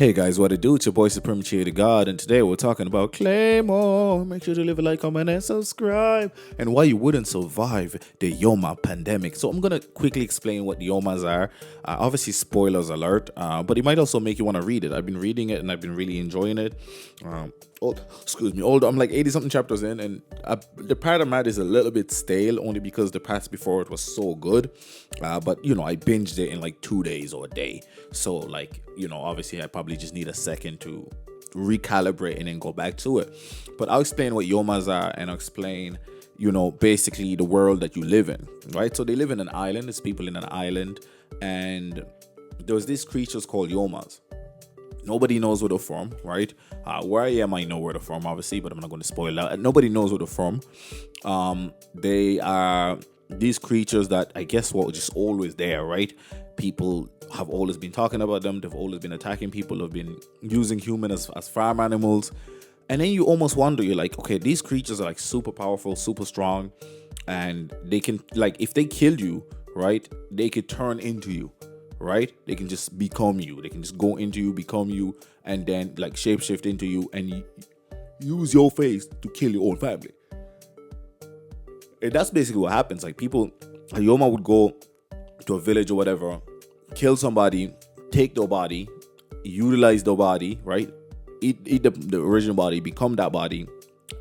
Hey guys, what it do? It's your boy Supreme Cheer the God, and today we're talking about Claymore. Make sure to leave a like, comment, and subscribe. And why you wouldn't survive the Yoma pandemic. So I'm gonna quickly explain what the Yomas are. Obviously, spoilers alert, but it might also make you want to read it. I've been reading it and I've been really enjoying it. Although I'm like 80 something chapters in, and the part of that is a little bit stale, only because the parts before it was so good. But I binged it in like 2 days or a day. So obviously I probably just need a second to recalibrate and then go back to it. But I'll explain what Yomas are, and I'll explain, basically the world that you live in, right? So they live in an island. There's people in an island, and there's these creatures called Yomas. Nobody knows where they're from, right? Where I am, I know where they're from, obviously, but I'm not going to spoil that. Nobody knows where they're from. They are these creatures that I guess were just always there, right? People have always been talking about them. They've always been attacking people. They've been using humans as farm animals. And then you almost wonder, you're like, okay, these creatures are like super powerful, super strong. And they can, like, if they kill you, right, they could turn into you. Right? They can just become you. They can just go into you, become you, and then like shapeshift into you and use your face to kill your own family. And that's basically what happens. Like a Yoma would go to a village or whatever, kill somebody, take their body, utilize their body, right? Eat the original body, become that body,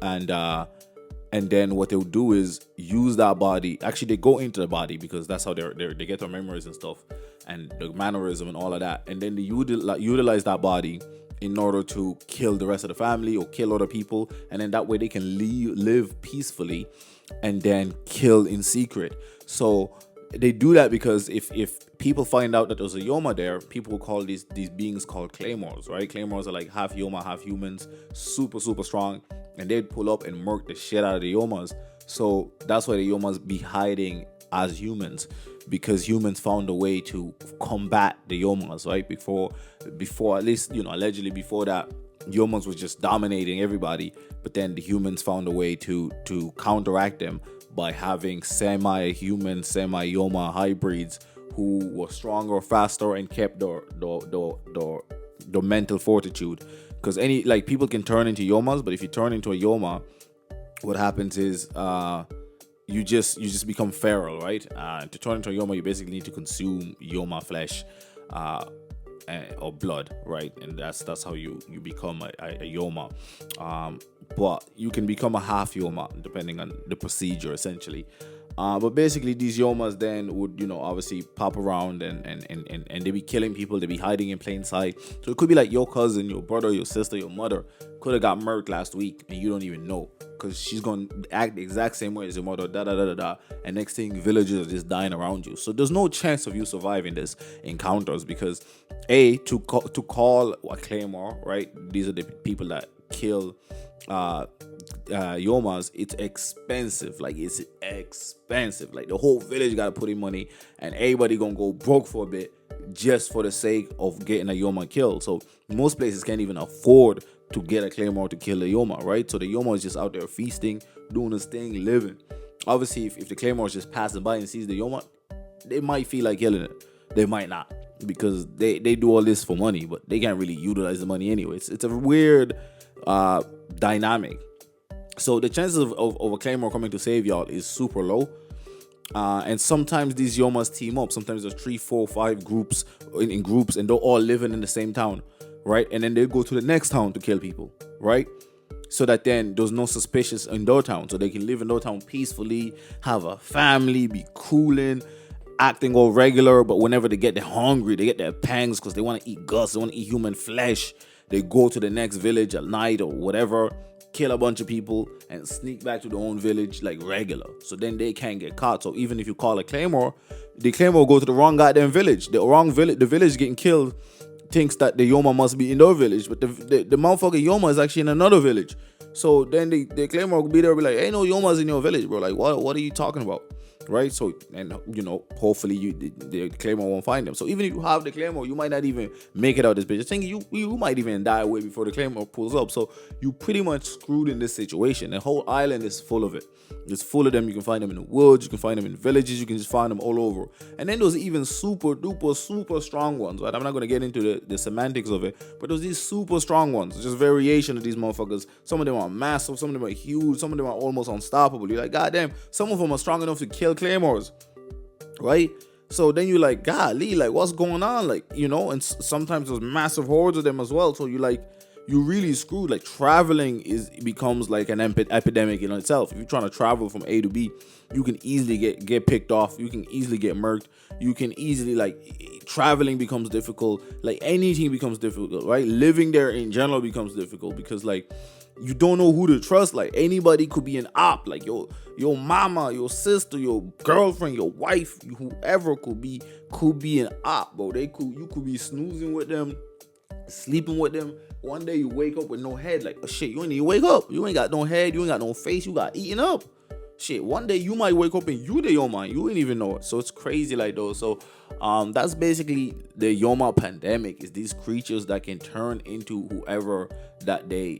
and then what they'll do is use that body. Actually, they go into the body because that's how they get their memories and stuff, and the mannerism and all of that. And then they utilize that body in order to kill the rest of the family or kill other people. And then that way they can live peacefully and then kill in secret. So they do that because if people find out that there's a Yoma there, people will call these beings called Claymore'S, right? Claymore'S are like half Yoma, half humans, super, super strong. And they'd pull up and murk the shit out of the Yomas. So that's why the Yomas be hiding as humans, because humans found a way to combat the Yomas, right? Before at least, allegedly before that, Yomas was just dominating everybody. But then the humans found a way to counteract them by having semi-human, semi-Yoma hybrids who were stronger, faster, and kept their mental fortitude. Because people can turn into Yomas, but if you turn into a Yoma, what happens is you just become feral, right? To turn into a Yoma, you basically need to consume Yoma flesh or blood, right? And that's how you become a Yoma. But you can become a half Yoma depending on the procedure, essentially. But basically, these Yomas then would, obviously pop around and they be killing people. They be hiding in plain sight. So it could be like your cousin, your brother, your sister, your mother could have got murked last week and you don't even know, because she's going to act the exact same way as your mother, and next thing, villagers are just dying around you. So there's no chance of you surviving this encounters, because to call a Claymore, right? These are the people that kill Yomas. It's expensive. Like the whole village gotta put in money, and everybody gonna go broke for a bit just for the sake of getting a Yoma killed. So most places can't even afford to get a Claymore to kill a Yoma, right? So the Yoma is just out there feasting, doing his thing, living. Obviously, if the Claymore is just passing by and sees the Yoma, they might feel like killing it. They might not, because they do all this for money, but they can't really utilize the money anyway. It's a weird dynamic. So the chances of a Claymore coming to save y'all is super low. And sometimes these Yomas team up. Sometimes there's 3, 4, 5 groups in groups, and they're all living in the same town, right? And then they go to the next town to kill people, right? So that then there's no suspicious in their town. So they can live in their town peacefully, have a family, be cooling, acting all regular. But whenever they're hungry, they get their pangs because they want to eat guts, they want to eat human flesh. They go to the next village at night or whatever, kill a bunch of people, and sneak back to their own village like regular. So then they can't get caught. So even if you call a Claymore, the Claymore go to the wrong goddamn village. The village getting killed thinks that the Yoma must be in their village, but the motherfucking Yoma is actually in another village. So then the Claymore will be there and be like, hey, no Yoma's in your village, bro. Like, what are you talking about? right? So, and hopefully the Claymore won't find them. So even if you have the Claymore, you might not even make it out this bitch. The thing you might even die way before the Claymore pulls up. So you pretty much screwed in this situation. The whole island is full of it. It's full of them. You can find them in the woods. You can find them in villages. You can just find them all over. And then there's even super duper super strong ones. Right? I'm not gonna get into the semantics of it, but there's these super strong ones. Just variation of these motherfuckers. Some of them are massive. Some of them are huge. Some of them are almost unstoppable. You're like, goddamn. Some of them are strong enough to kill Claymore'S, right? So then you're like, golly, like what's going on? Like, and sometimes there's massive hordes of them as well. So you really screwed. Like traveling becomes like an epidemic in itself. If you're trying to travel from A to B, you can easily get picked off. You can easily get murked. You can easily traveling becomes difficult. Like anything becomes difficult, right? Living there in general becomes difficult because you don't know who to trust. Like anybody could be an op. Like your mama, your sister, your girlfriend, your wife, whoever could be an op, bro. You could be snoozing with them, sleeping with them. One day you wake up with no head. Like, oh shit, you ain't even wake up. You ain't got no head. You ain't got no face. You got eaten up. Shit, one day you might wake up and you the Yoma. You ain't even know it. So it's crazy like those. So that's basically the Yoma pandemic, is these creatures that can turn into whoever that they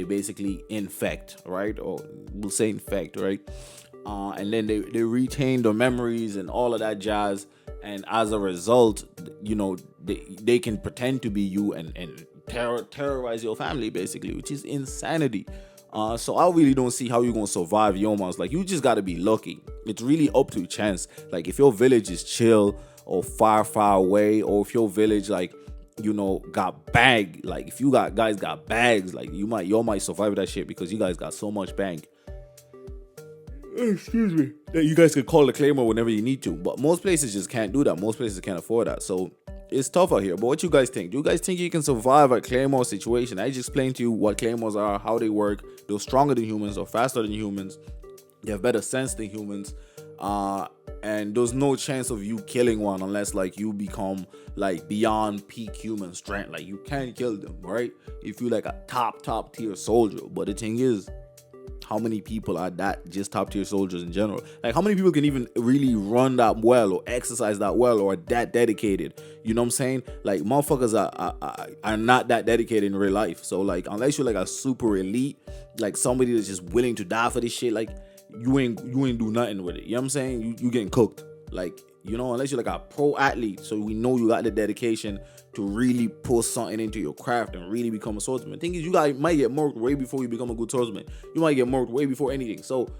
basically infect, right? Or we'll say infect, right? And then they retain their memories and all of that jazz. And as a result, they can pretend to be you and terrorize your family, basically, which is insanity. So I really don't see how you're gonna survive Yomas. Like, you just gotta be lucky. It's really up to chance. Like, if your village is chill or far away, or if your village got bag, like if you guys got bags, like you might survive that shit because you guys got so much bag. Excuse me. That you guys can call the Claymore whenever you need to, but most places just can't do that. Most places can't afford that. So it's tough out here. But what you guys think? Do you guys think you can survive a Claymore situation? I just explained to you what Claymores are, how they work. They're stronger than humans, or faster than humans. They have better sense than humans. And there's no chance of you killing one unless you become beyond peak human strength. Like, you can't kill them, right? If you a top tier soldier. But the thing is, how many people are that just top tier soldiers in general? Like, how many people can even really run that well or exercise that well or are that dedicated? You know what I'm saying? Like, motherfuckers are not that dedicated in real life. So unless you're a super elite, somebody that's just willing to die for this shit, you ain't do nothing with it. You know what I'm saying? You getting cooked. Unless you're a pro athlete, so we know you got the dedication to really put something into your craft and really become a swordsman. The thing is, you guys might get murked way before you become a good swordsman. You might get murked way before anything. So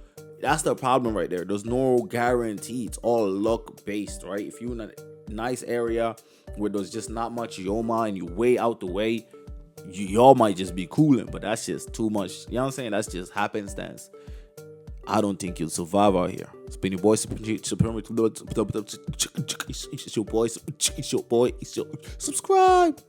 that's the problem right there. There's no guarantee. It's all luck based, right? If you're in a nice area where there's just not much Yoma and you way out the way, y'all might just be cooling, but that's just too much. You know what I'm saying? That's just happenstance. I don't think you'll survive out here. It's been your boy, it's your boy, subscribe.